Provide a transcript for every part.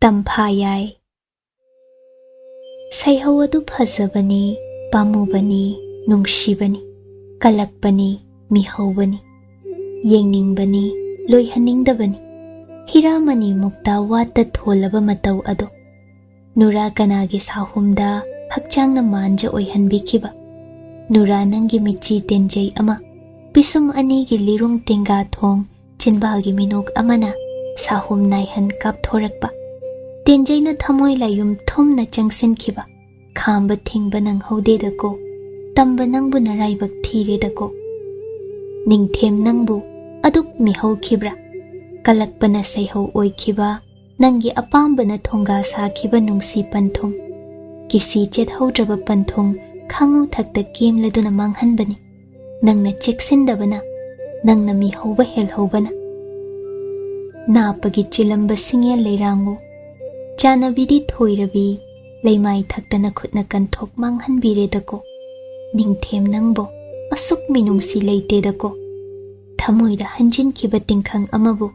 तंफायाय सैहौ अदु फजबनी पामुबनी नुंगशिबनी कलकपनी मिहौबनी येंगनिंगबनी लोयहनिंगदबनी हिरामनी मुक्ता वात थोलब मतौ अदो नुरा कनागे साहुमदा हक्चांगना मांजा ओयहनबिखिबा नुरा नंगी मिची तेंजै अमा पिसुम अनीगी लिरुंग तेंगा थोंग चिनबालगी मिनुक अमना साहुम नायहन कापथोरकपा तेंजैना थमोय लायुम थुमना चंगसिनखिबा खांब थिंगब नंगहौदेदको तंब नंगबु नराइबक थीरेदको निंगथेम नंगबु अदुक मिहौखिब्रा कलकपना सैहौ ओइखिबा नंगी अपाम्बना थोंगा साखिबा नुंगसी पंथोंग किसी चेदहौद्रब पंथोंग खांगु थक्ता केमलदुना मांगहनबनी नंगना चेक्सिनदबना नंगना मिहौबा हेलहौबना नापगी चिलंब सिंगे लेरांगु चानबिदी थोइरबी लेमाई थक्तना खुदना कंथोक मांगहनबिरेदको निंगथेम नंगबो असुक मिनुंगसी लेतेदको थमोइदा हंजिनखिबा तिंखंग अमबु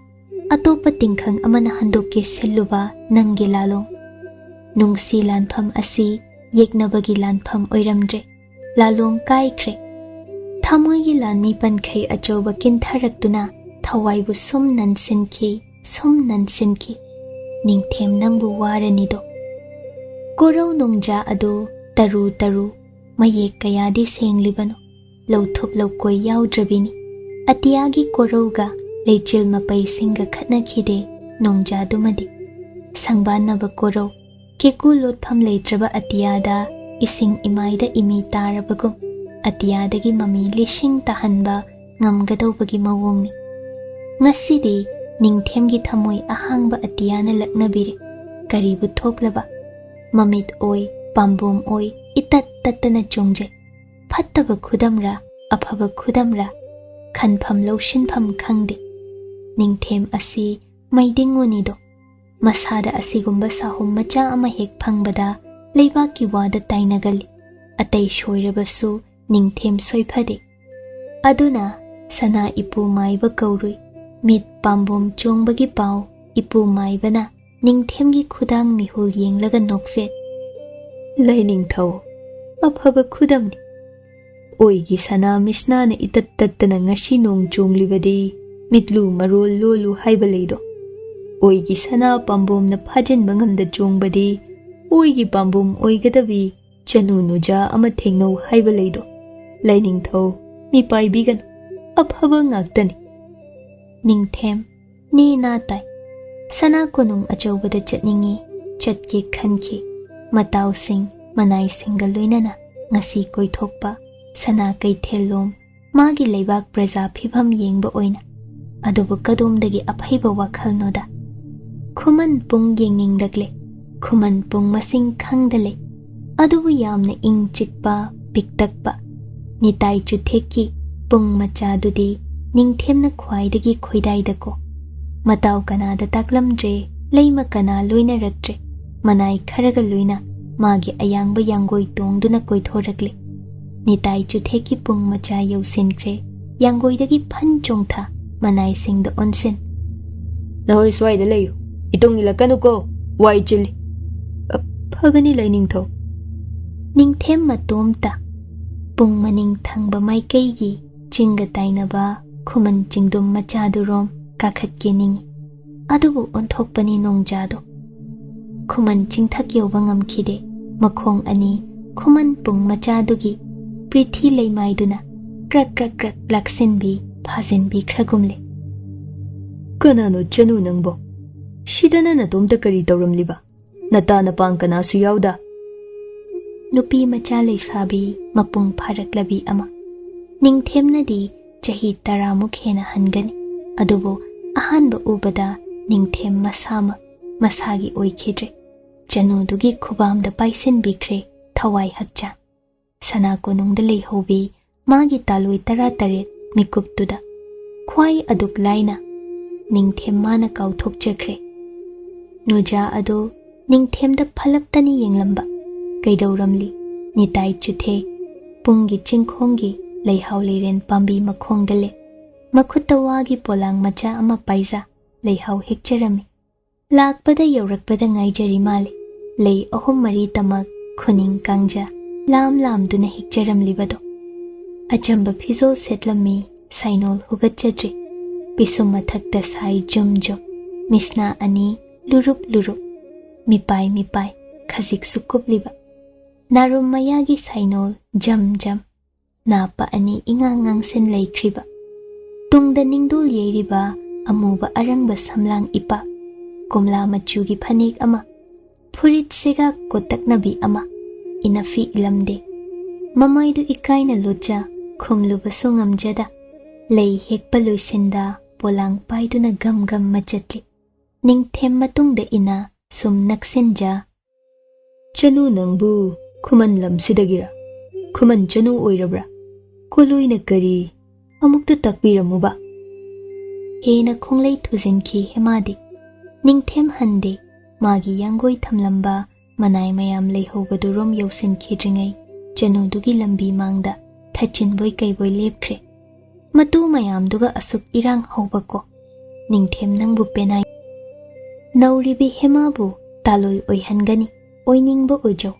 अतोपा तिंखंग अमना हंदोके सिल्लुबा नंगे लालोंग नुंगसी लानफम असि येकनबगी लानफम ओइरमद्रे लालोंग काइख्रे थमोइगी लानमी पनखै अचौबा किंथरक्तुना थवाइबु सुम ननसिनखि निंगथेम नंगबु वारनिदो कोरौ नुंगजा अदो तरु तरु मयेक कयादी सेंगलिबनो लौथुप लौकोय याउद्रबिनी अतियागी कोरौगा लेचिल मपै सिंगा खतनखिदे नुंगजादुमदि संबानब कोरौ केकु लोटफम लेत्रबा अतियादा इसिंग इमाइदा इमी तारबगुम अतियादगी ममी लिशिंग तहनबा ngamgadawbagi mawongni ngasidi ningthemgi thamoi ahangba atiyana laknabire karibu thoklaba mamit oi pambom oi itat tatana chungje phattaba khudamra aphaba khudamra khanpham loshinpham khangde ningthem asi maidingoni do masada asigumba sahum macha ama hek phangbada leiba ki wada tainagali atai shoirabasu ningthem soiphade aduna sana ipu maiba kaurui mit pambom chongbagi pau ipu maibana ningthemgi khudang mihul yenglaga nokfet laining thau aphaba khudamni oigi sana misna na itat tattana ngashi nong chonglibadi mitlu marol lolu haibaleido oigi sana pambom na phajen bangamda chongbadi oigi pambom oigadabi chanu nuja ama thengno haibaleido laining thau mi paibigan अफब ngakdani ningthem ni na tai sana konung achobada chatningi chatke khanki mataw sing manai singa loinana ngasi koithokpa sana kaithelom magi leibak praja phibam yengba oina adubu kadomdagi aphaiba wakhal noda khuman pung yengning dagle khuman pung masing khangdale adubu yamna ing chikpa piktakpa nitai chutheki pung machadudi ningthemna khwaidagi khoidaidako mataw kanada taklamje leima kana loina raktre manai kharaga loina magi ayangba yangoi tongduna koithorakle nitai chutheki pung macha yausinkre yangoidagi phan chongtha manai singda onsen noi swaida leyo itongila kanuko wai chili phagani laining tho ningthem matomta pung maning thangba maikeigi Chinga tainaba khuman chingdum machadurom kakhatkening adubu onthokpani nongjado khuman chingthak yobangam khide makhong ani khuman pung machadugi prithi leimaiduna krak krak krak laksenbi phasenbi khragumle kanano chanu nangbo shidana na tomta kari tawramliba nata na pang kana su yauda nupi macha leisabi mapung pharaklabi ama ningthemnadi chahi taramuk hena hangani adubo ahanba ubada ningthem masagi oikhidre chanudugi khubamda paisin bikre thawai hakcha sana konungda leihobi magi taloi tara taret mikuptuda khwai aduk laina ningthem mana kauthok chakre nuja ado ningthemda phalaptani yenglamba kaidauramli nitai chuthe pungi chingkhongi leihau leiren pambi makhongdale makhutta wagi polang macha ama paisa leihau hekcherami ꯂꯥꯛꯄꯗ ꯌꯧꯔꯛꯄꯗ ꯉꯥꯏꯖꯔꯤ ꯃꯥꯜꯂꯤ ꯂꯩ ꯑꯍꯨꯝ ꯃꯔꯤ ꯇꯃꯛ ꯈꯨꯅꯤꯡ ꯀꯥꯡꯖ ꯂꯥꯝ ꯂꯥꯝꯗꯨꯅ ꯍꯦꯛꯆꯔꯝꯂꯤꯕꯗꯣ ꯑꯆꯝꯕ ꯐꯤꯖꯣꯜ ꯁꯦꯠꯂꯝꯃꯤ ꯁꯥꯏꯅꯣꯜ ꯍꯨꯒꯠꯆꯗ꯭ꯔꯤ ꯄꯤꯁꯨꯝ ꯃꯊꯛꯇ ꯁꯥꯏ ꯖꯨꯝ ꯖꯨꯝ ꯃꯤꯁꯅꯥ ꯑꯅꯤ ꯂꯨꯔꯨꯞ ꯂꯨꯔꯨꯞ ꯃꯤꯄꯥꯏ ꯃꯤꯄꯥꯏ ꯈꯖꯤꯛꯁꯨ ꯀꯨꯞꯂꯤꯕ ꯅꯥꯔꯨꯝ ꯃꯌꯥꯒꯤ ꯁꯥꯏꯅꯣꯜ ꯖꯝ ꯖꯝ ꯅꯥꯄ ꯑꯅꯤ ꯏꯉꯥꯡ ꯉꯥꯡꯁꯤꯟ ꯂꯩꯈ꯭ꯔꯤꯕ ꯇꯨꯡꯗ ꯅꯤꯡꯗꯣꯜ ꯌꯩꯔꯤꯕ ꯑꯃꯨꯕ ꯑꯔꯪꯕ ꯁꯝꯂꯥꯡ ꯏꯄꯥꯛ ꯀꯣꯝꯂꯥ ꯃꯆꯨꯒꯤ ꯐꯅꯦꯛ ꯑꯃ ꯐꯨꯔꯤꯠ ꯁꯦꯒꯥꯛ ꯀꯣꯇꯛꯅꯕꯤ ꯑꯃ ꯏꯅꯐꯤ ꯏꯂꯝꯗꯦ ꯃꯃꯥꯏꯗꯨ ꯏꯀꯥꯏꯅ ꯂꯣꯠꯆ ꯈꯨꯝꯂꯨꯕꯁꯨ ꯉꯝꯖꯗ ꯂꯩ ꯍꯦꯛꯄ ꯂꯣꯏꯁꯤꯟꯗ ꯄꯣꯂꯥꯡ ꯄꯥꯏꯗꯨꯅ ꯒꯝ ꯒꯝ ꯃꯆꯠꯂꯤ ꯅꯤꯡꯊꯦꯝ ꯃꯇꯨꯡꯗ ꯏꯅ ꯁꯨꯝ ꯅꯛꯁꯤꯟꯖ ꯆꯅꯨ ꯅꯪꯕꯨ ꯈꯨꯃꯟ ꯂꯝꯁꯤꯗꯒꯤꯔ ꯈꯨꯃꯟ ꯆꯅꯨ ꯑꯣꯏꯔꯕ꯭ꯔꯥ ꯀꯣꯂꯣꯏꯅ ꯀꯔꯤ ꯑꯃꯨꯛꯇ ꯇꯥꯛꯄꯤꯔꯝꯃꯨꯕ ꯍꯦꯟꯅ ꯈꯣꯡꯂꯩ ꯊꯨꯖꯤꯟꯈꯤ ꯍꯦꯃꯥꯗꯤ ꯅꯤꯡꯊꯦꯝ ꯍꯟꯗꯦ ꯃꯥꯒꯤ ꯌꯥꯡꯒꯣꯏ ꯊꯝꯂꯝꯕ ꯃꯅꯥꯏ ꯃꯌꯥꯝ ꯂꯩꯍꯧꯕꯗꯨꯔꯣꯝ ꯌꯧꯁꯤꯟꯈꯤꯗ꯭ꯔꯤꯉꯩ ꯆꯅꯨꯗꯨꯒꯤ ꯂꯝꯕꯤ ꯃꯥꯡꯗ ꯊꯆꯤꯟꯕꯣꯏ ꯀꯩꯕꯣꯏ ꯂꯦꯞꯈ꯭ꯔꯦ ꯃꯇꯨ ꯃꯌꯥꯝꯗꯨꯒ ꯑꯁꯨꯛ ꯏꯔꯥꯡ ꯍꯧꯕꯀꯣ ꯅꯤꯡꯊꯦꯝ ꯅꯪꯕꯨ ꯄꯦꯅꯥꯏ ꯅꯧꯔꯤꯕꯤ ꯍꯦꯃꯥꯕꯨ ꯇꯥꯂꯣꯏ ꯑꯣꯏꯍꯟꯒꯅꯤ ꯑꯣꯏꯅꯤꯡꯕ ꯑꯣꯏꯖꯧ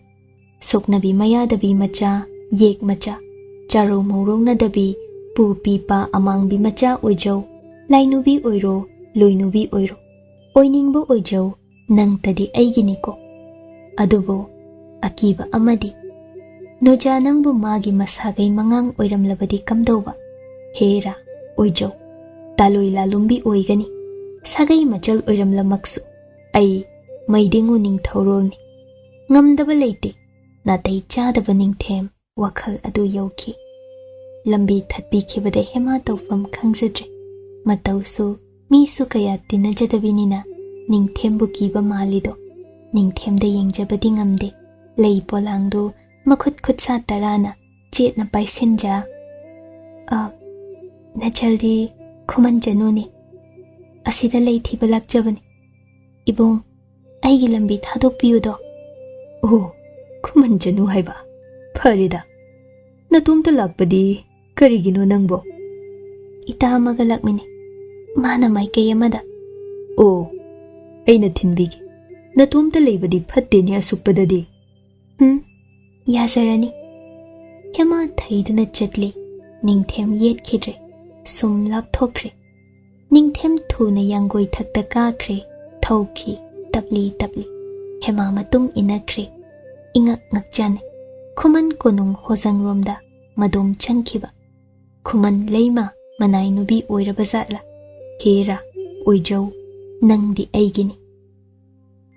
ꯁꯣꯛꯅꯕꯤ ꯃꯌꯥꯗꯕꯤ ꯃꯆꯥ ꯌꯦꯛ ꯃꯆꯥ ꯆꯥꯔꯧ ꯃꯧꯔꯧꯅꯗꯕꯤ ꯄꯨ ꯄꯤ ꯄꯥ ꯑꯃꯥꯡꯕꯤ ꯃꯆꯥ ꯑꯣꯏꯖꯧ ꯂꯥꯏꯅꯨꯕꯤ ꯑꯣꯏꯔꯣ ꯂꯣꯏꯅꯨꯕꯤ ꯑꯣꯏꯔꯣ ꯑꯣꯏꯅꯤꯡꯕ ꯑꯣꯏꯖꯧ ꯅꯪꯇꯗꯤ ꯑꯩꯒꯤꯅꯤꯀꯣ ꯑꯗꯨꯕꯨ ꯑꯀꯤꯕ ꯑꯃꯗꯤ ꯅꯣꯖꯥ ꯅꯪꯕꯨ ꯃꯥꯒꯤ ꯃꯁꯥꯒꯩ ꯃꯉꯥꯡ ꯑꯣꯏꯔꯝꯂꯕꯗꯤ ꯀꯝꯗꯧꯕ ꯍꯦꯔꯥ ꯑꯣꯏꯖꯧ ꯇꯥꯂꯣꯏ ꯂꯥꯂꯨꯝꯕꯤ ꯑꯣꯏꯒꯅꯤ ꯁꯥꯒꯩ ꯃꯆꯜ ꯑꯣꯏꯔꯝꯂꯃꯛꯁꯨ ꯑꯩ ꯃꯩꯗꯤꯡꯉꯨ ꯅꯤꯡꯊꯧꯔꯣꯜꯅꯤ ꯉꯝꯗꯕ ꯂꯩꯇꯦ ꯅꯥꯇꯩ ꯆꯥꯗꯕ ꯅꯤꯡꯊꯦꯝ ꯋꯥꯈꯜ ꯑꯗꯨ ꯌꯧꯈꯤ ꯂꯝꯕꯤ ꯊꯠꯄꯤꯈꯤꯕꯗ ꯍꯦꯃꯥ ꯇꯧꯐꯝ ꯈꯪꯖꯗ꯭ꯔꯦ ꯃꯇꯧꯁꯨ ꯃꯤꯁꯨ ꯀꯌꯥ ꯇꯤꯟꯅꯖꯗꯕꯤꯅꯤꯅ ꯅꯤꯡꯊꯦꯝꯕꯨ ꯀꯤꯕ ꯃꯥꯜꯂꯤꯗꯣ ꯅꯤꯡꯊꯦꯝꯗ ꯌꯦꯡꯖꯕꯗꯤ ꯉꯝꯗꯦ ꯂꯩ ꯄꯣꯂꯥꯡꯗꯨ ꯃꯈꯨꯠ ꯈꯨꯠꯁꯥ ꯇꯔꯥꯅ ꯆꯦꯠꯅ ꯄꯥꯏꯁꯤꯟꯖ ꯅꯆꯜꯗꯤ ꯈꯨꯃꯟ ꯆꯅꯨꯅꯤ ꯑꯁꯤꯗ ꯂꯩ ꯊꯤꯕ ꯂꯥꯛꯆꯕꯅꯤ ꯏꯕꯨꯡ ꯑꯩꯒꯤ ꯂꯝꯕꯤ ꯊꯥꯗꯣꯛꯄꯤꯌꯨꯗꯣ ꯑꯣ ꯈꯨꯃꯟ ꯆꯅꯨ ꯍꯥꯏꯕ ꯐꯔꯦꯗ ꯅꯇꯣꯝꯇ ꯂꯥꯛꯄꯗꯤ ꯀꯔꯤꯒꯤꯅꯣ ꯅꯪꯕꯣ ꯏꯇꯥ ꯑꯃꯒ ꯂꯥꯛꯃꯤꯟꯅꯩ ꯃꯥꯅ ꯃꯥꯏꯀꯩ ꯑꯃꯗ ꯑꯣ ꯑꯩꯅ ꯊꯤꯟꯕꯤꯒꯦ ꯅꯇꯣꯝꯇ ꯂꯩꯕꯗꯤ ꯐꯠꯇꯦꯅꯦ ꯑꯁꯨꯛꯄꯗꯗꯤ ꯌꯥꯖꯔꯅꯤ ꯍꯦꯃꯥ ꯊꯩꯗꯨꯅ ꯆꯠꯂꯤ ꯅꯤꯡꯊꯦꯝ ꯌꯦꯠꯈꯤꯗ꯭ꯔꯦ ꯁꯨꯝ ꯂꯥꯞꯊꯣꯛꯈ꯭ꯔꯦ ꯅꯤꯡꯊꯦꯝ ꯊꯨꯅ ꯌꯥꯡꯒꯣꯏ ꯊꯛꯇ ꯀꯥꯈ꯭ꯔꯦ ꯊꯧꯈꯤ ꯇꯞꯂꯤ ꯇꯞꯂꯤ ꯍꯦꯃꯥ ꯃꯇꯨꯡ ꯏꯟꯅꯈ꯭ꯔꯦ ꯏꯉꯛ ꯉꯛꯆꯥꯅꯩ ꯈꯨꯃꯟ ꯀꯣꯅꯨꯡ ꯍꯣꯖꯪꯔꯣꯝꯗ ꯃꯗꯣꯝ ꯆꯪꯈꯤꯕ ꯈꯨꯃꯟ ꯂꯩꯃ ꯃꯅꯥꯏ ꯅꯨꯕꯤ ꯑꯣꯏꯔꯕ ꯖꯥꯠꯂ ꯍꯦꯔꯥ ꯑꯣꯏꯖꯧ ꯅꯪꯗꯤ ꯑꯩꯒꯤꯅꯤ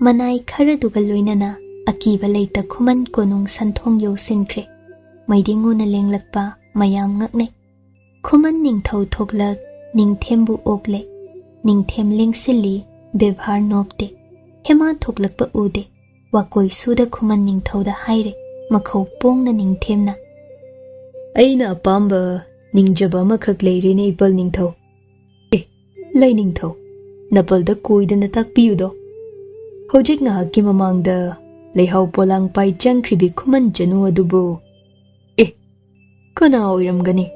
ꯃꯅꯥꯏ ꯈꯔꯗꯨꯒ ꯂꯣꯏꯅꯅ ꯑꯀꯤꯕ ꯂꯩꯇ ꯈꯨꯃꯟ ꯀꯣꯅꯨꯡ ꯁꯟꯊꯣꯡ ꯌꯧꯁꯤꯟꯈ꯭ꯔꯦ ꯃꯩꯗꯤꯡꯉꯨꯅ ꯂꯦꯡꯂꯛꯄ ꯃꯌꯥꯝ ꯉꯛꯅꯩ ꯈꯨꯃꯟ ꯅꯤꯡꯊꯧ ꯊꯣꯛꯂꯛ ꯅꯤꯡꯊꯦꯝꯕꯨ ꯑꯣꯛꯂꯦ ꯅꯤꯡꯊꯦꯝ ꯂꯦꯡꯁꯤꯜꯂꯤ ꯕꯦꯚꯥꯔ ꯅꯣꯞꯇꯦ ꯍꯦꯃꯥ ꯊꯣꯛꯂꯛꯄ ꯎꯗꯦ ꯋꯥꯀꯣꯏ ꯁꯨꯗ ꯈꯨꯃꯟ ꯅꯤꯡꯊꯧꯗ ꯍꯥꯏꯔꯦ ꯃꯈꯧ ꯄꯣꯡꯅ ꯅꯤꯡꯊꯦꯝꯅ ꯑꯩꯅ ꯑꯄꯥꯝꯕ ꯅꯤꯡꯖꯕ ꯑꯃꯈꯛ ꯂꯩꯔꯦꯅꯦ ꯏꯄꯜ ꯅꯤꯡꯊꯧ ꯂꯩꯅꯤꯡꯊꯧ ꯅꯄꯜꯗ ꯀꯣꯏꯗꯅ ꯇꯥꯛꯄꯤꯌꯨꯗꯣ ꯍꯧꯖꯤꯛ ꯉꯥꯏꯍꯥꯛꯀꯤ ꯃꯃꯥꯡꯗ ꯂꯩꯍꯥꯎ ꯄꯣꯂꯥꯡ ꯄꯥꯏ ꯆꯪꯈ꯭ꯔꯤꯕꯤ ꯈꯨꯃꯟ ꯆꯅꯨ ꯑꯗꯨꯕꯨ ꯀꯅꯥ ꯑꯣꯏꯔꯝꯒꯅꯤ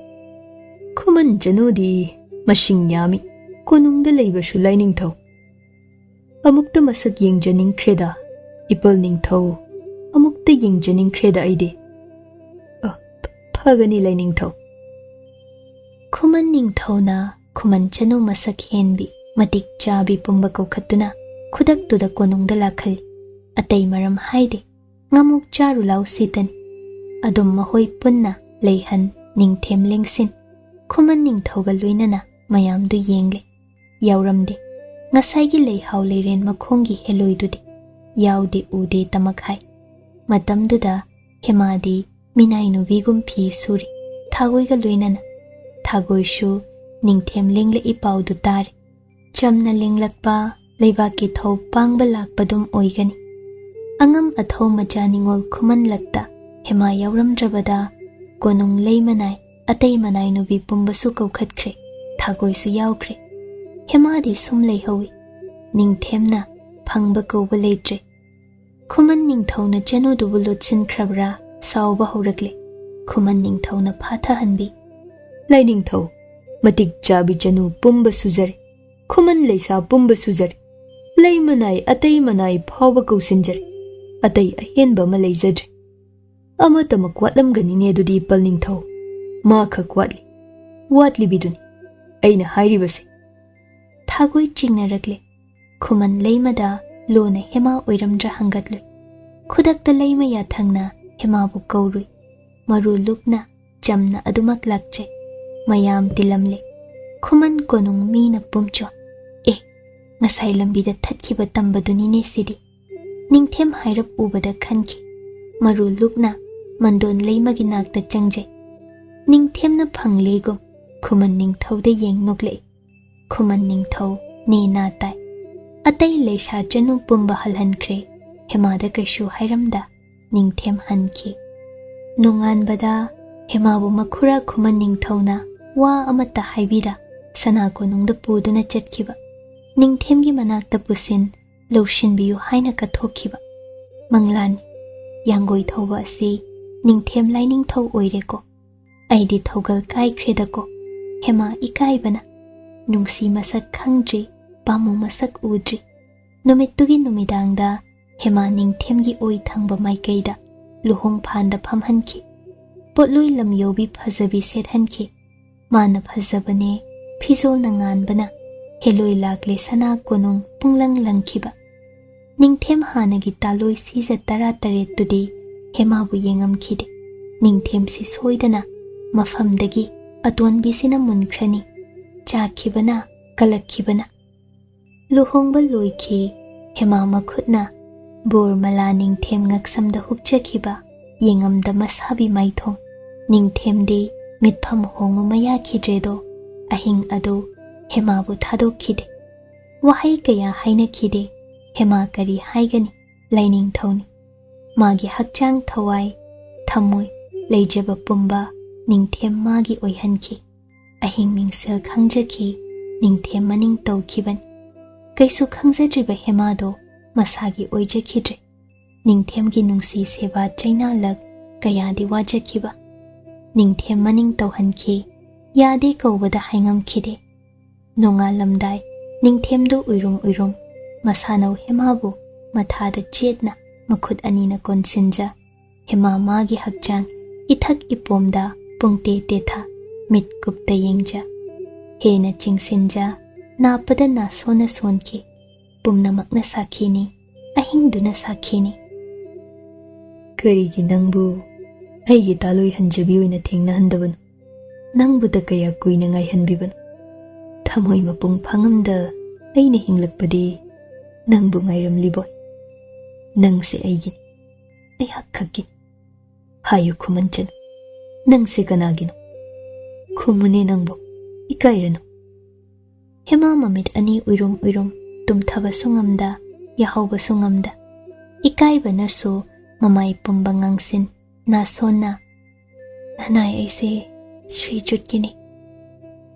ꯈꯨꯃꯟ ꯆꯅꯨꯗꯤ ꯃꯁꯤꯡ ꯌꯥꯝꯃꯤ ꯀꯣꯅꯨꯡꯗ ꯂꯩꯕꯁꯨ ꯂꯥꯏꯅꯤꯡꯊꯧ ꯑꯃꯨꯛꯇ ꯃꯁꯛ ꯌꯦꯡꯖꯅꯤꯡꯈ꯭ꯔꯦꯗ ꯏꯄꯜ ꯅꯤꯡꯊꯧ ꯑꯃꯨꯛꯇ ꯌꯦꯡꯖꯅꯤꯡꯈ꯭ꯔꯦꯗ ꯑꯩꯗꯤ ꯐꯒꯅꯤ ꯂꯩꯅꯤꯡꯊꯧ ꯈꯨꯃꯟ ꯅꯤꯡꯊꯧꯅ ꯈꯨꯃꯟ ꯆꯅꯨ ꯃꯁꯛ ꯍꯦꯟꯕꯤ ꯃꯇꯤꯛ ꯆꯥꯕꯤ ꯄꯨꯝꯕ ꯀꯧꯈꯠꯇꯨꯅ ꯈꯨꯗꯛꯇꯨꯗ ꯀꯣꯅꯨꯡꯗ ꯂꯥꯛꯍꯜꯂꯤ ꯑꯇꯩ ꯃꯔꯝ ꯍꯥꯏꯗꯦ ꯉꯥꯃꯨꯛ ꯆꯥꯔꯨ ꯂꯥꯎ ꯁꯤꯇꯅꯤ ꯑꯗꯨꯝ ꯃꯈꯣꯏ ꯄꯨꯟꯅ ꯂꯩꯍꯟ ꯅꯤꯡꯊꯦꯝ ꯂꯦꯡꯁꯤꯟ ꯈꯨꯃꯟ ꯅꯤꯡꯊꯧꯒ ꯂꯣꯏꯅꯅ ꯃꯌꯥꯝꯗꯨ ꯌꯦꯡꯂꯦ ꯌꯥꯎꯔꯝꯗꯦ ꯉꯁꯥꯏꯒꯤ ꯂꯩꯍꯥꯎ ꯂꯩꯔꯦꯟ ꯃꯈꯣꯡꯒꯤ ꯍꯦꯂꯣꯏꯗꯨꯗꯤ ꯌꯥꯎꯗꯦ ꯎꯗꯦ ꯇꯃꯛ ꯍꯥꯏ ꯃꯇꯝꯗꯨꯗ ꯍꯦꯃꯥꯗꯤ ꯃꯤꯅꯥꯏ ꯅꯨꯕꯤꯒꯨꯝ ꯐꯤ ꯁꯨꯔꯤ ꯊꯥꯒꯣꯏꯒ ꯂꯣꯏꯅꯅ ꯊꯥꯒꯣꯏꯁꯨ ꯅꯤꯡꯊꯦꯝ ꯂꯦꯡꯂꯛꯏ ꯄꯥꯎꯗꯨ ꯇꯥꯔꯦ ꯆꯝꯅ ꯂꯦꯡꯂꯛꯄ ꯂꯩꯕꯥꯛꯀꯤ ꯊꯧ ꯄꯥꯡꯕ ꯂꯥꯛꯄꯗꯨꯝ ꯑꯣꯏꯒꯅꯤ ꯑꯉꯝ ꯑꯊꯧ ꯃꯆꯥ ꯅꯤꯡꯉꯣꯜ ꯈꯨꯃꯟꯂꯛꯇ ꯍꯦꯃꯥ ꯌꯥꯎꯔꯝꯗ꯭ꯔꯕꯗ ꯀꯣꯅꯨꯡ ꯂꯩ ꯃꯅꯥꯏ ꯑꯇꯩ ꯃꯅꯥꯏ ꯅꯨꯕꯤ ꯄꯨꯝꯕꯁꯨ ꯀꯧꯈꯠꯈ꯭ꯔꯦ ꯊꯥꯒꯣꯏꯁꯨ ꯌꯥꯎꯈ꯭ꯔꯦ ꯍꯦꯃꯥꯗꯤ ꯁꯨꯝ ꯂꯩꯍꯧꯏ ꯅꯤꯡꯊꯦꯝꯅ ꯐꯪꯕ ꯀꯧꯕ ꯂꯩꯇ꯭ꯔꯦ ꯈꯨꯃꯟ ꯅꯤꯡꯊꯧꯅ ꯆꯅꯨꯗꯨꯕꯨ ꯂꯣꯠꯁꯤꯟꯈ꯭ꯔꯕ꯭ꯔꯥ ꯁꯥꯎꯕ ꯍꯧꯔꯛꯂꯦ ꯈꯨꯃꯟ ꯅꯤꯡꯊꯧꯅ ꯐꯥꯊꯍꯟꯕꯤ ꯂꯩꯅꯤꯡꯊꯧ ꯃꯇꯤꯛ ꯆꯥꯕꯤ ꯆꯅꯨ ꯄꯨꯝꯕ ꯁꯨꯖꯔꯦ ꯈꯨꯃꯟ ꯂꯩꯁꯥ ꯄꯨꯝꯕ ꯁꯨꯖꯔꯦ Lay manai atay manai phawa kausinjari. Atay ahenba ma leijadri. Amatamak watlam ganine dudi ipal ningthau. Ma khak watli. Watli biduni. Aina hairibase. Thagoi chingnarakle. Khuman leimada lona hema oiramdra hangatloi. Khudakta leima yathangna hema bu kaurui. Maru lukna jamna adumak lakche. Mayam tilamle. Khuman konung mina pumcho. Ngasai lambida thatkiba tambadunine sidi. Ningthem hairap ubada khanki. Maru lukna mandon leimagi nakta changje. Ningthemna phanglegum. Khuman ningthau da yeng nuklei. Khuman ningthau ne na tai. Atay leisha janu pumba halhankre. Hemada kaishu hairamda ningthem hanki. Nungan bada hemabu makhura khuman ningthau na wa amata haibida sana konungda puduna chatkiba. Ningthemgi manakta pusin loshin biyu haina kathokiba. Manglani yanggoi thoba asi ningthem laining thau oireko. Aidi thogal kai kredako. Hema ikai bana. Nungsi masak khangdri pamu masak udri. Numittugi numidangda hema ningthemgi oi thangba maikaida luhong phanda phamhanki. Potlui lam yobi phazabi sethanki. Mana phazabane phizol nangan bana. Heloi lakle sana konung punglang langkiba. Ningthem hanagi taloi siza tara taret tudi hema bu yengam khide. Ningthem si soidana mafamdagi aton bisina munkrani. Chakhibana kalakhibana. Luhongba loikhi hema makhutna bormala ningthem ngaksamda hukchakhiba yengamda masabi maithong. Ningthem de mitpham hongu maya khidredo ahing ado hema bu thado khide. Wahai kaya haina khide. Hema kari haigani laining thoni. Magi hakchang thawai thamoi leijaba pumba ningthem magi oihanki. Ahing mingsel khangjaki ningthem maning tawkhiban. Kaisu khangjadriba hema do masagi oijakhidre. Ningthem gi nungsi seba chaina lag kayadi wajakhiba. Ningthem maning tawhanki yade kawbada haingam khide. Nonga lamdai ningthem do uirum masanau hemabu mathada chetna makhut anina konsinja. Hema magi hakchang ithak ipomda pungte tetha mit gupta yengja. Hena chingsinja napada na sona sonki. Pumnamakna sakhini ahingduna sakhini. Karigi nangbu aigi taloi hanjabi oina thengna handabanu. Nangbu da kaya kuina ngai hanbibanu. Thamoi mapung phangamda aina hinglakpadi nangbu ngairamliboy. Nangse aigin ai hakkagin. Hayu khumanchan nangse kanagino. Khumune nangbu ikairano. Hema mamit ani uirum tumthaba sungamda yahauba sungamda. Ikaiba naso mamai pumba ngangsin na sona. Nanai aise Sri Jutkini.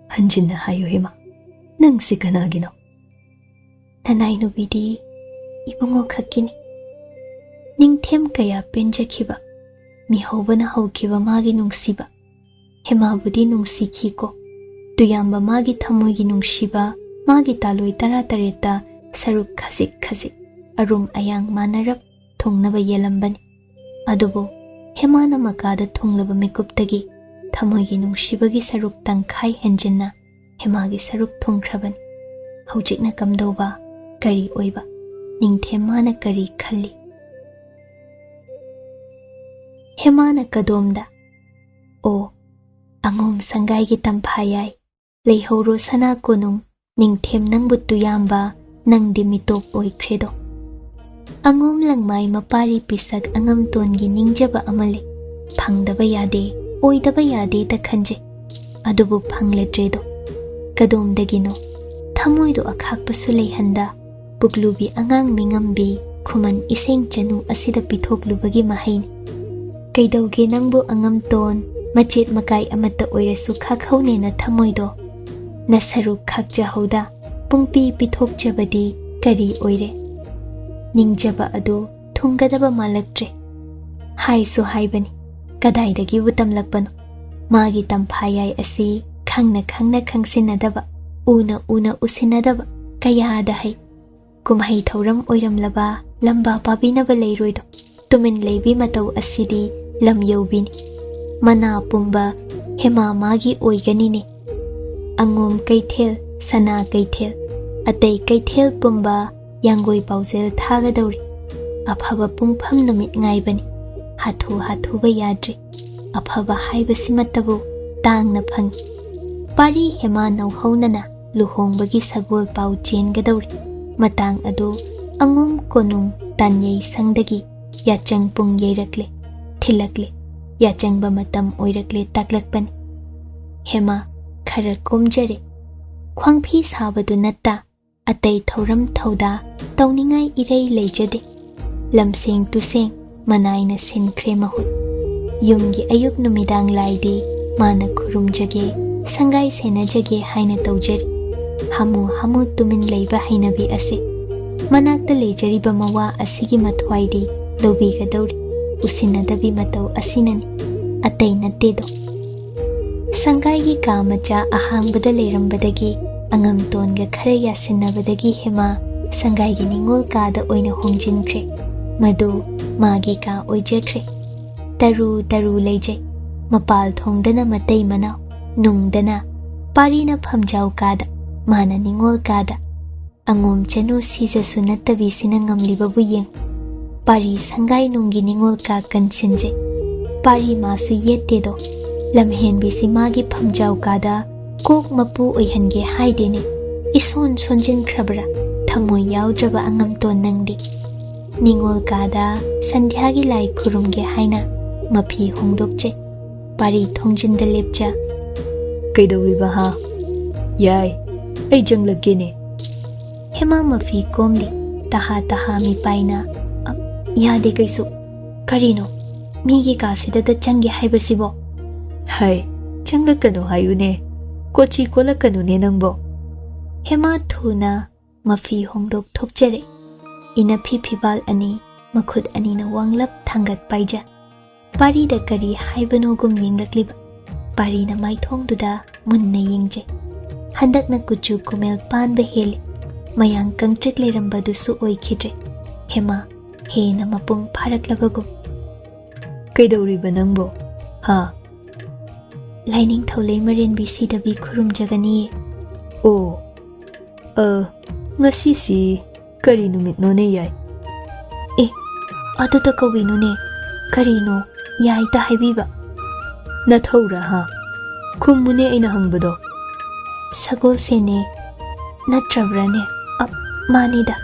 Hanjinna hayu hema. Nangse kanagino. Nanai nubidi ibungo khakini. Ningthem kaya penjakhiba. Mihobana haukiba magi nungsiba. Hema budi nungsikhiko. Tuyamba magi thamoigi nungsiba. Magi taloi tara tareta saruk khasik arum ayang manarap thongnaba yelambani. Adubo hemana makada thonglaba mikuptagi thamoigi nungsibagi saruk tangkhai henjinna hemagi saruk thongkhrabani. Haujikna kamdoba kari oiba. Ningthemana kari khalli. Hemana kadomda. O angom sangai gi tamphayai. Leihoro sana konung ningthem nangbu tuyamba nangdi mitop oikredo. Angom langmai mapari pisak angam tongi ningjaba amale. Phangdaba yade oidaba yade ta khanje. Adubu phangledredo. Kadomdagino. Thamoido akhakpasu leihanda. Puglubi angang ningambi khuman iseng chanu asida pithoklubagi mahain. Kaidauge nangbu angam ton machet makai amata oirasu khakhaune na thamoido. Nasaru khakjahauda pungpi pithokjabadi kari oire. Ningjaba adu thungadaba malaktre. Haisu haibani. Kadaidagi butamlakpano. Magi tamphayai asi khangna khangsinadaba. Una usinadaba. Kayada hai. ꯀꯨꯝꯍꯩ ꯊꯧꯔꯝ ꯑꯣꯏꯔꯝꯂꯕ ꯂꯝꯕꯥ ꯄꯥꯕꯤꯅꯕ ꯂꯩꯔꯣꯏꯗꯣ ꯇꯨꯃꯤꯟ ꯂꯩꯕꯤ ꯃꯇꯧ ꯑꯁꯤꯗꯤ ꯂꯝ ꯌꯧꯕꯤꯅꯤ ꯃꯅꯥ ꯄꯨꯝꯕ ꯍꯦꯃꯥ ꯃꯥꯒꯤ ꯑꯣꯏꯒꯅꯤꯅꯦ ꯑꯉꯣꯝ ꯀꯩꯊꯦꯜ ꯁꯅꯥ ꯀꯩꯊꯦꯜ ꯑꯇꯩ ꯀꯩꯊꯦꯜ ꯄꯨꯝꯕ ꯌꯥꯡꯒꯣꯏ ꯄꯥꯎꯖꯦꯜ ꯊꯥꯒꯗꯧꯔꯤ ꯑꯐꯕ ꯄꯨꯡꯐꯝ ꯅꯨꯃꯤꯠ ꯉꯥꯏꯕꯅꯤ ꯍꯥꯊꯨ ꯍꯥꯊꯨꯕ ꯌꯥꯗ꯭ꯔꯤ ꯑꯐꯕ ꯍꯥꯏꯕꯁꯤꯃꯠꯇꯕꯨ ꯇꯥꯡꯅ ꯐꯪꯏ ꯄꯥꯔꯤ ꯍꯦꯃꯥ ꯅꯧꯍꯧꯅꯅ ꯂꯨꯍꯣꯡꯕꯒꯤ ꯁꯒꯣꯜ ꯄꯥꯎ ꯆꯦꯟꯒꯗꯧꯔꯤ ꯃꯇꯥꯡ ꯑꯗꯨ ꯑꯉꯣꯝ ꯀꯣꯅꯨꯡ ꯇꯥꯟꯌꯩ ꯁꯪꯗꯒꯤ ꯌꯥꯆꯪ ꯄꯨꯡ ꯌꯩꯔꯛꯂꯦ ꯊꯤꯜꯂꯛꯂꯦ ꯌꯥꯆꯪꯕ ꯃꯇꯝ ꯑꯣꯏꯔꯛꯂꯦ ꯇꯥꯛꯂꯛꯄꯅꯤ ꯍꯦꯃꯥ ꯈꯔ ꯀꯣꯝꯖꯔꯦ ꯈ꯭ꯋꯥꯡꯐꯤ ꯁꯥꯕꯗꯨ ꯅꯠꯇ ꯑꯇꯩ ꯊꯧꯔꯝ ꯊꯧꯗꯥ ꯇꯧꯅꯤꯡꯉꯥꯏ ꯏꯔꯩ ꯂꯩꯖꯗꯦ ꯂꯝꯁꯦꯡ ꯇꯨꯁꯦꯡ ꯃꯅꯥꯏꯅ ꯁꯤꯟꯈ꯭ꯔꯦ ꯃꯍꯨꯠ ꯌꯨꯝꯒꯤ ꯑꯌꯨꯛ ꯅꯨꯃꯤꯗꯥꯡ ꯂꯥꯏꯗꯤ ꯃꯥꯅ ꯈꯨꯔꯨꯝꯖꯒꯦ ꯁꯪꯒꯥꯏ ꯁꯦꯟꯅꯖꯒꯦ ꯍꯥꯏꯅ ꯇꯧꯖꯔꯤ ꯍꯥꯃꯨ ꯍꯥꯃꯨ ꯇꯨꯃꯤꯟ ꯂꯩꯕ ꯍꯩꯅꯕꯤ ꯑꯁꯤ ꯃꯅꯥꯛꯇ ꯂꯩꯖꯔꯤꯕ ꯃꯋꯥ ꯑꯁꯤꯒꯤ ꯃꯊ꯭ꯋꯥꯏꯗꯤ ꯂꯧꯕꯤꯒꯗꯧꯔꯤ ꯎꯁꯤꯟꯅꯗꯕꯤ ꯃꯇꯧ ꯑꯁꯤꯅꯅꯤ ꯑꯇꯩ ꯅꯠꯇꯦꯗꯣ ꯁꯪꯒꯥꯏꯒꯤ ꯀꯥ ꯃꯆꯥ ꯑꯍꯥꯡꯕꯗ ꯂꯩꯔꯝꯕꯗꯒꯤ ꯑꯉꯝꯇꯣꯟꯒ ꯈꯔ ꯌꯥꯁꯤꯟꯅꯕꯗꯒꯤ ꯍꯦꯃꯥ ꯁꯪꯒꯥꯏꯒꯤ ꯅꯤꯡꯉꯣꯜ ꯀꯥꯗ ꯑꯣꯏꯅ ꯍꯣꯡꯖꯤꯟꯈ꯭ꯔꯦ ꯃꯗꯨ ꯃꯥꯒꯤ ꯀꯥ ꯑꯣꯏꯖꯈ꯭ꯔꯦ ꯇꯔꯨ ꯇꯔꯨ ꯂꯩꯖꯩ ꯃꯄꯥꯜ ꯊꯣꯡꯗꯅ ꯃꯇꯩ ꯃꯅꯥꯎ ꯅꯨꯡꯗꯅ ꯄꯥꯔꯤꯅ ꯐꯝꯖꯥꯎ ꯀꯥꯗ ꯃꯥꯅ ꯅꯤꯡꯉꯣꯜ ꯀꯥꯗ ꯑꯉꯣꯝ ꯆꯅꯨ ꯁꯤꯖꯁꯨ ꯅꯠꯇꯕꯤꯁꯤꯅ ꯉꯝꯂꯤꯕꯕꯨ ꯌꯦꯡ ꯄꯥꯔꯤ ꯁꯪꯒꯥꯏ ꯅꯨꯡꯒꯤ ꯅꯤꯡꯉꯣꯜ ꯀꯥ ꯀꯟꯁꯤꯟꯖꯩ ꯄꯥꯔꯤ ꯃꯥꯁꯨ ꯌꯦꯠꯇꯦꯗꯣ ꯂꯝꯍꯦꯟꯕꯤꯁꯤ ꯃꯥꯒꯤ ꯐꯝꯖꯥꯎ ꯀꯥꯗ ꯀꯣꯛ ꯃꯄꯨ ꯑꯣꯏꯍꯟꯒꯦ ꯍꯥꯏꯗꯦꯅꯦ ꯏꯁꯣꯟ ꯁꯣꯟꯖꯤꯟꯈ꯭ꯔꯕ꯭ꯔꯥ ꯊꯃꯣꯏ ꯌꯥꯎꯗ꯭ꯔꯕ ꯑꯉꯝꯇꯣꯟ ꯅꯪꯗꯤ ꯅꯤꯡꯉꯣꯜ ꯀꯥꯗ ꯁꯟꯙ꯭ꯌꯥꯒꯤ ꯂꯥꯏ ꯈꯨꯔꯨꯝꯒꯦ ꯍꯥꯏꯅ ꯃꯐꯤ ꯍꯣꯡꯗꯣꯛꯆꯩ ꯄꯥꯔꯤ ꯊꯣꯡꯖꯤꯟꯗ ꯂꯦꯞꯆ ꯀꯩꯗꯧꯔꯤꯕ ꯍꯥ ꯌꯥꯏ ꯑꯩ ꯆꯪꯂꯛꯀꯦꯅꯦ ꯍꯦꯃꯥ ꯃꯐꯤ ꯀꯣꯝꯂꯤ ꯇꯍꯥ ꯇꯍꯥ ꯃꯤꯄꯥꯏꯅ ꯌꯥꯗꯦ ꯀꯩꯁꯨ ꯀꯔꯤꯅꯣ ꯃꯤꯒꯤ ꯀꯥꯁꯤꯗ ꯆꯪꯒꯦ ꯍꯥꯏꯕꯁꯤꯕꯣ ꯍꯥꯏ ꯆꯪꯂꯛꯀꯅꯨ ꯍꯥꯏꯌꯨꯅꯦ ꯀꯣꯆꯤ ꯀꯣꯜꯂꯛꯀꯅꯨꯅꯦ ꯅꯪꯕꯣ ꯍꯦꯃꯥ ꯊꯨꯅ ꯃꯐꯤ ꯍꯣꯡꯗꯣꯛ ꯊꯣꯛꯆꯔꯦ ꯏꯅꯐꯤ ꯐꯤꯕꯥꯜ ꯑꯅꯤ ꯃꯈꯨꯠ ꯑꯅꯤꯅ ꯋꯥꯡꯂꯞ ꯊꯥꯡꯒꯠ ꯄꯥꯏꯖ ꯄꯥꯔꯤꯗ ꯀꯔꯤ ꯍꯥꯏꯕꯅꯣꯒꯨꯝ ꯌꯦꯡꯂꯛꯂꯤꯕ ꯄꯥꯔꯤꯅ ꯃꯥꯏꯊꯣꯡꯗꯨꯗ ꯃꯨꯟꯅ ꯌꯦꯡꯖꯩ ꯍꯟꯗꯛꯅ ꯀꯨꯆꯨ ꯀꯨꯃꯦꯜ ꯄꯥꯟꯕ ꯍꯦꯜꯂꯤ ꯃꯌꯥꯡ ꯀꯪꯇ꯭ꯔꯤꯛ ꯂꯩꯔꯝꯕꯗꯨꯁꯨ ꯑꯣꯏꯈꯤꯗ꯭ꯔꯦ ꯍꯦꯃꯥ ꯍꯦꯟꯅ ꯃꯄꯨꯡ ꯐꯥꯔꯛꯂꯕꯒꯨꯝ ꯀꯩꯗꯧꯔꯤꯕ ꯅꯪꯕꯣ ꯍꯥ ꯂꯥꯏꯅꯤꯡꯊꯧ ꯂꯩꯃꯔꯦꯟꯕꯤ ꯁꯤꯗꯕꯤ ꯈꯨꯔꯨꯝꯖꯒꯅꯤꯌꯦ ꯑꯣ ꯉꯁꯤꯁꯤ ꯀꯔꯤ ꯅꯨꯃꯤꯠꯅꯣꯅꯦ ꯌꯥꯏ ꯑꯦ ꯑꯗꯨꯗ ꯀꯧꯕꯤꯅꯨꯅꯦ ꯀꯔꯤꯅꯣ ꯌꯥꯏꯇ ꯍꯥꯏꯕꯤꯕ ꯅꯊꯧꯔꯥ ꯍꯥ ꯈꯨꯝꯃꯨꯅꯦ ꯑꯩꯅ ꯍꯪꯕꯗꯣ ꯁꯒꯣꯜꯁꯦꯟꯅꯦ ꯅꯠꯇ꯭ꯔꯕ꯭ꯔꯅꯦ ꯃꯥꯅꯤꯗ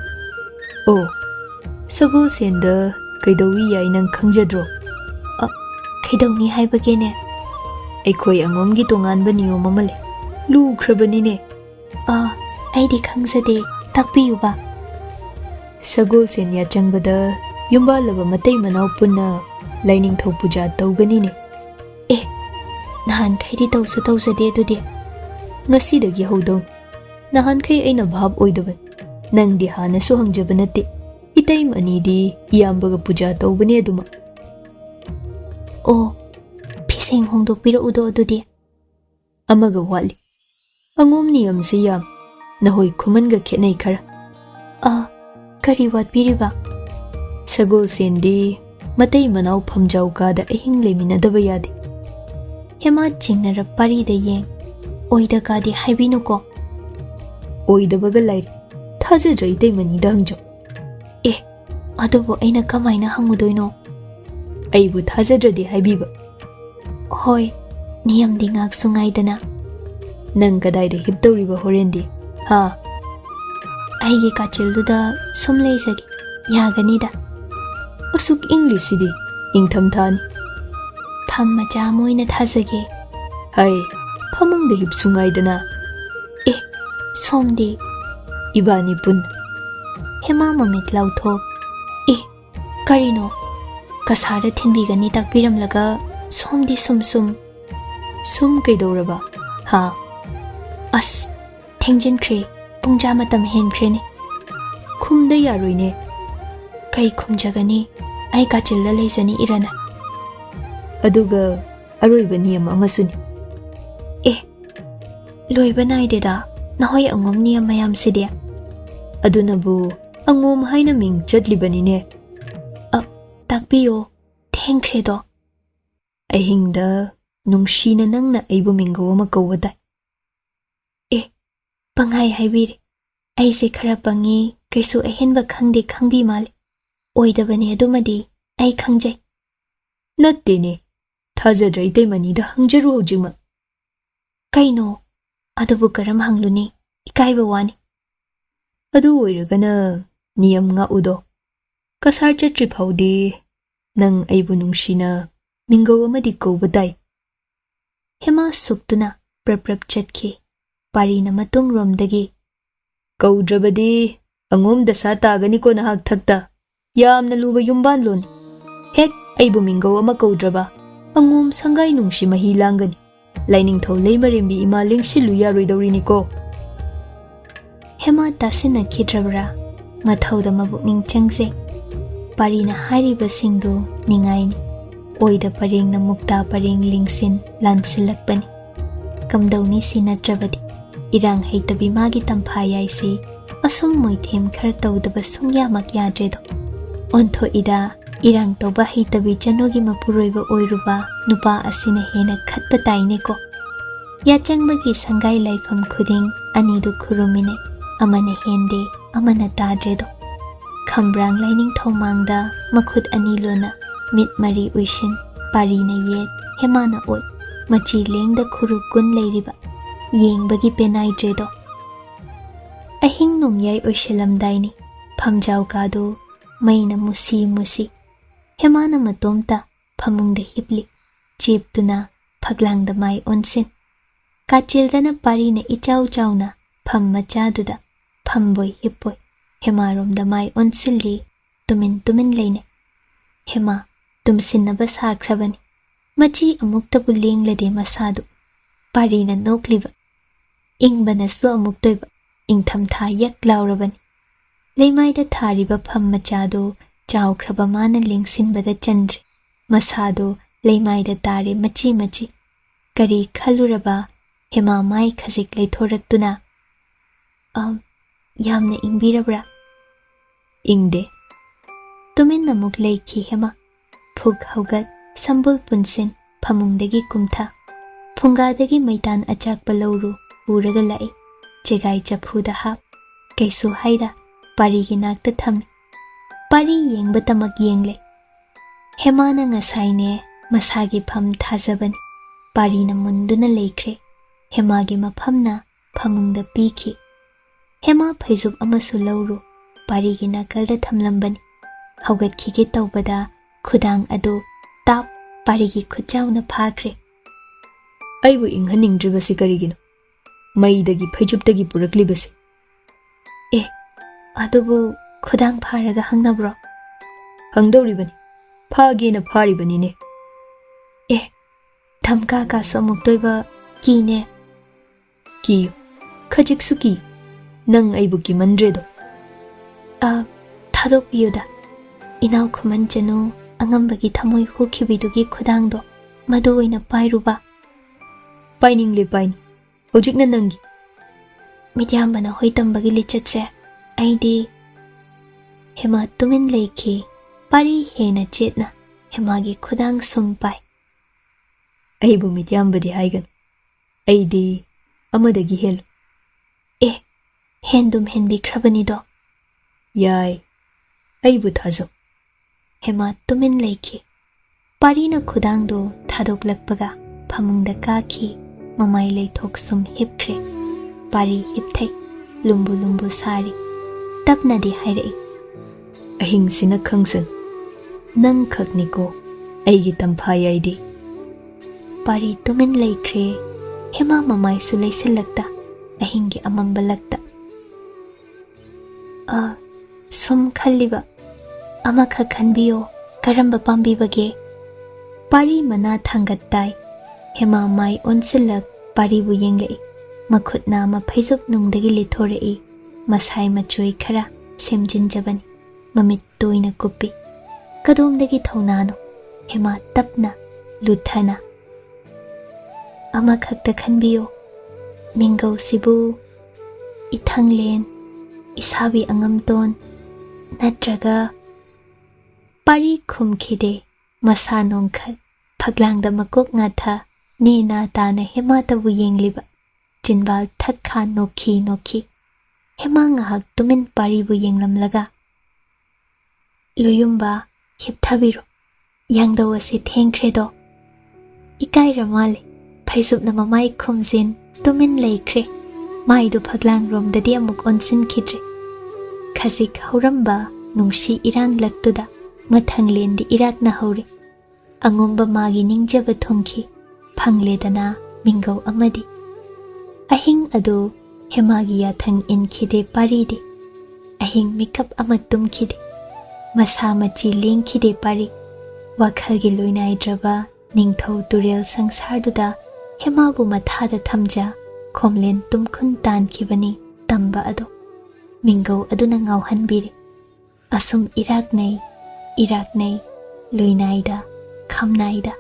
ꯑꯣ ꯁꯒꯣꯜꯁꯦꯟꯗ ꯀꯩꯗꯧꯏ ꯌꯥꯏ ꯅꯪ ꯈꯪꯖꯗ꯭ꯔꯣ ꯀꯩꯗꯧꯅꯤ ꯍꯥꯏꯕꯒꯦꯅꯦ ꯑꯩꯈꯣꯏ ꯑꯉꯣꯝꯒꯤ ꯇꯣꯉꯥꯟꯕ ꯅꯤꯌꯣꯝ ꯑꯃ ꯂꯩ ꯂꯨꯈ꯭ꯔꯕꯅꯤꯅꯦ ꯑꯩꯗꯤ ꯈꯪꯖꯗꯦ ꯇꯥꯛꯄꯤꯌꯨꯕ ꯁꯒꯣꯜꯁꯦꯟ ꯌꯥꯆꯪꯕꯗ ꯌꯨꯝꯕꯥꯜꯂꯕ ꯃꯇꯩ ꯃꯅꯥꯎ ꯄꯨꯟꯅ ꯂꯥꯏꯅꯤꯡꯊꯧ ꯄꯨꯖꯥ ꯇꯧꯒꯅꯤꯅꯦ ꯑꯦ ꯅꯍꯥꯟꯈꯩꯗꯤ ꯇꯧꯁꯨ ꯇꯧꯖꯗꯦ ꯑꯗꯨꯗꯤ ꯉꯁꯤꯗꯒꯤ ꯍꯧꯗꯧ ꯅꯍꯥꯟꯈꯩ ꯑꯩꯅ ꯚꯥꯞ ꯑꯣꯏꯗꯕꯅꯤ ꯅꯪꯗꯤ ꯍꯥꯟꯅꯁꯨ ꯍꯪꯖꯕ ꯅꯠꯇꯦ ꯏꯇꯩꯝ ꯑꯅꯤꯗꯤ ꯏꯌꯥꯝꯕꯒ ꯄꯨꯖꯥ ꯇꯧꯕꯅꯦ ꯑꯗꯨꯃ ꯑꯣ ꯐꯤꯁꯦꯡ ꯍꯣꯡꯗꯣꯛꯄꯤꯔꯛꯎꯗꯣ ꯑꯗꯨꯗꯤ ꯑꯃꯒ ꯋꯥꯠꯂꯤ ꯑꯉꯣꯝ ꯅꯤꯌꯝꯁꯦ ꯌꯥꯝ ꯅꯍꯣꯏ ꯈꯨꯃꯟꯒ ꯈꯦꯠꯅꯩ ꯈꯔ ꯀꯔꯤ ꯋꯥꯠꯄꯤꯔꯤꯕ ꯁꯒꯣꯜꯁꯦꯟꯗꯤ ꯃꯇꯩ ꯃꯅꯥꯎ ꯐꯝꯖꯥꯎ ꯀꯥꯗ ꯑꯍꯤꯡ ꯂꯩꯃꯤꯟꯅꯗꯕ ꯌꯥꯗꯦ ꯍꯦꯃꯥ ꯆꯤꯡꯅꯔꯞ ꯄꯥꯔꯤꯗ ꯌꯦꯡ ꯑꯣꯏꯗ ꯀꯥꯗꯤ ꯍꯥꯏꯕꯤꯅꯨꯀꯣ ꯑꯣꯏꯗꯕꯒ ꯂꯩꯔꯦ ꯊꯥꯖꯗ꯭ꯔ ꯏꯇꯩꯃꯅꯤꯗ ꯍꯪꯖꯧ ꯑꯦ ꯑꯗꯨꯕꯨ ꯑꯩꯅ ꯀꯃꯥꯏꯅ ꯍꯪꯉꯨꯗꯣꯏꯅꯣ ꯑꯩꯕꯨ ꯊꯥꯖꯗ꯭ꯔꯗꯤ ꯍꯥꯏꯕꯤꯕ ꯍꯣꯏ ꯅꯤꯌꯝꯗꯤ ꯉꯥꯛꯁꯨ ꯉꯥꯏꯗꯅ ꯅꯪ ꯀꯗꯥꯏꯗ ꯍꯤꯞꯇꯧꯔꯤꯕ ꯍꯣꯔꯦꯟꯗꯤ ꯍꯥ ꯑꯩꯒꯤ ꯀꯥꯆꯤꯜꯗꯨꯗ ꯁꯨꯝ ꯂꯩꯖꯒꯦ ꯌꯥꯒꯅꯤꯗ ꯑꯁꯨꯛ ꯏꯪꯂꯤꯁꯤꯗꯤ ꯏꯪꯊꯝꯊꯥꯅꯤ ꯐꯝ ꯃꯆꯥ ꯑꯃ ꯑꯣꯏꯅ ꯊꯥꯖꯒꯦ ꯍꯥꯏ ꯐꯃꯨꯡꯗ ꯍꯤꯞꯁꯨ ꯉꯥꯏꯗꯅ ꯑꯦ ꯁꯣꯝꯗꯤ ꯏꯕꯥꯅꯤ ꯄꯨꯟꯅ ꯍꯦꯃꯥ ꯃꯃꯤꯠ ꯂꯥꯎꯊꯣꯛ ꯑꯦ ꯀꯔꯤꯅꯣ ꯀꯁꯥꯔꯗ ꯊꯤꯟꯕꯤꯒꯅꯤ ꯇꯥꯛꯄꯤꯔꯝꯂꯒ ꯁꯣꯝꯗꯤ ꯁꯨꯝ ꯀꯩꯗꯧꯔꯕ ꯍꯥ ꯑꯁ ꯊꯦꯡꯖꯤꯟꯈ꯭ꯔꯦ ꯄꯨꯡꯖꯥ ꯃꯇꯝ ꯍꯦꯟꯈ꯭ꯔꯦꯅꯦ ꯈꯨꯝꯗ ꯌꯥꯔꯣꯏꯅꯦ ꯀꯩ ꯈꯨꯝꯖꯒꯅꯤ ꯑꯩ ꯀꯥꯆꯤꯜꯗ ꯂꯩꯖꯅꯤ ꯏꯔꯅ ꯑꯗꯨꯒ ꯑꯔꯣꯏꯕ ꯅꯤꯌꯝ ꯑꯃꯁꯨꯅꯤ ꯑꯦ ꯂꯣꯏꯕ ꯅꯥꯏꯗꯦꯗ ꯅꯍꯣꯏ ꯑꯉꯣꯝ ꯅꯤꯌꯝ ꯃꯌꯥꯝꯁꯤꯗꯤ ꯑꯗꯨꯅꯕꯨ angom haina ming chatlibanine. Takbiyo, thengkhredo. Ahingda nungshina nangna aibu mingaw ama kawada. Pangai haibire. Aise khara pangi kaisu ahenba khangde khangbi male. Oidabane adumadi ai khangjai. Nattene. Thajadra itaimanida hangjaru hojima. Kaino, adubu karam hangluni, ikaiba wani. Adu oiragana niyam nga udo. Kasar chatri phaude nang aibu nungshina mingaw amadi kawbadai. Hema suktuna prap chatki. Parina matung romdagi. Kawdrabadi angom dasa tagani ko nahag thagta. Yamna luba yumban lon. Hek aibu mingaw ama kawdraba. Angom sangay nungshi mahilangani. Laining thaw laymarimbi ima lingsilu yaroidawrini ko. Hema tasina kidrabra. Mathawda mabukning changse. Parina hariba singdu ningaini. Oida paring na mukta paring lingsin lansilakbani. Kamdawni sinatrabadi. Irang haitabi magi tampayay si asum moithem khar tawdaba sungyamak yadredo. Ontho ida irang toba haitabi chanogi mapuroiba oiruba nupa asina hena khatpa taine ko. Yachangbagi sangai laifam khuding anidu khurumine amane hende amana tadredo. Khambrang laining thomangda makhut anilona mit mari uishin parina yet hemana oi machi lengda khuru kun leiriba. Yengbagi penai dredo. Ahing nungyay oishilamdaini. Pamjaw kado mayna musi. Hemana matomta pamungda hipli. Chiptuna paglangda may onsin. Kachildana parina ichaw na pam machaduda. Pamboy hippoy. Hemaromda may onsilli. Tumin layne. Hema tumsin na basakrabani. Machi amukta buling lade masadu. Parina nokliba. Ingbanas lo amuktoiba. Ingthamtha yak laurabani. Laymayda thariba pham machado chawkraba mana lingsinbada chandri. Masado laymayda tare machi. Kari khaluraba hema mai khazik laythoraktuna. Yamna ingbirabra. Ingde. Tumin namuk layki hema. Phug haugat sambul punsin phamungdagi kumtha. Phungadagi maitan achakpa lauru uraga lai. Chegai chaphuda hap. Kaisu haida parigi nakta thami. Pari yengba tamak yengle. Hemana ngasaine masagi pham thazabani. Parina munduna leikre. Hemagi maphamna phamungda piki. Hema phaizub amasu lauru parigi nakalda thamlambani. Haugatkige tawbada khudang adu tap parigi khutchawna phakre. Aibu inghaningdribasi karigino. Maidagi phaijubtagi puraklibasi. Adubu khudang pharaga hangnabro. Hangdawribani. Phagena pharibanine. Thamka ka samuktoiba kine. Kiyo. Khajiksu ki. Nang aibu ki mandredo. Thadok biyuda. Inaw khuman chanu angambagi thamoi hukhibidugi khudangdo. Madu oina pairuba. Painingle paini. Hojikna nangi. Midyambana hoitambagi lichatse. Aidi. Hema tumin leiki. Pari hena chetna. Hemagi khudang sumpai. Aibu midyambadi haigan. Aidi amadagi helu. Hendum henbi krabanido. Yai. Aibu thazo. Hema tumin leiki. Parina khudangdo thadok lakpaga. Phamungda kaki. Mamai leithok sum hipkre. Pari hipthai. Lumbu sari. Tapnadi hairei. Ahing sina khangsan. Nang khakniko. Aigi tamphay aidi. Pari tumin laikre. Hema mamai su laysilakta. Ahingi amambalakta. Sum khalliba. Amakha khanbiyo. Karamba pambibage. Pari mana thangattai. Hema mai onsilak pari bu yenglei. Makhutna maphaizuk nungdagi lithorei. Masai machui khara semjinjabani. Mamit toina kupi. Kadomdagi thaunano. Hema tapna luthana. Amakhakta khanbiyo. Mingaw sibu. Ithanglen. Isabi angamton. Natraga pari khumkhide masa nongkhat phaglangda makok ngatha ne na ta na hema tabu yengliba jinbal thakha nokhi nokhi hema ngahak tumin pari bu yenglamlaga loyumba hipthabiru yangdo ase thengkhredo ikai ramale phaisup na mamai khumzin tumin leikhre maidu phaglang romdadi amuk onsin khidre khasik hauramba nungshi irang laktuda mathang lendi irak na haure angomba magi ningjaba thongki phangledana mingau amadi ahing adu hemagi yathang inkhide paride ahing mikap amatum khide masa machi lengkhide pari wakhalgi loinai draba ningthau turel sangsarduda hemabu mathada thamja khomlen tumkhun tankhibani tamba adu mingau aduna ngauhanbiri asum irak nei loinaida khamnaida